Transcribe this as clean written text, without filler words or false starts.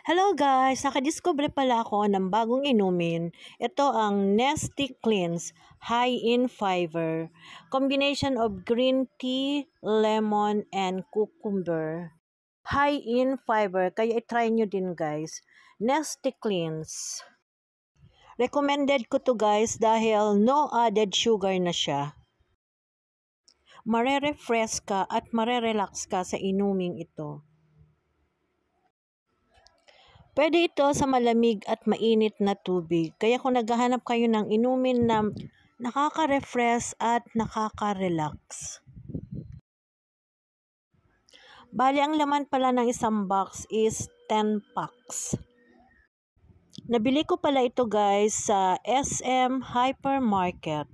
Hello guys! Nakadiscover pala ako ng bagong inumin. Ito ang Nesty Cleanse High in Fiber. Combination of green tea, lemon, and cucumber. High in fiber, kaya i-try nyo din guys. Nesty Cleanse. Recommended ko to guys dahil no added sugar na siya. Marerefresh ka at marerelax ka sa inuming ito. Pwede ito sa malamig at mainit na tubig. Kaya kung naghahanap kayo ng inumin na nakaka-refresh at nakaka-relax. Bali, ang laman pala ng isang box is 10 packs. Nabili ko pala ito guys sa SM Hypermarket.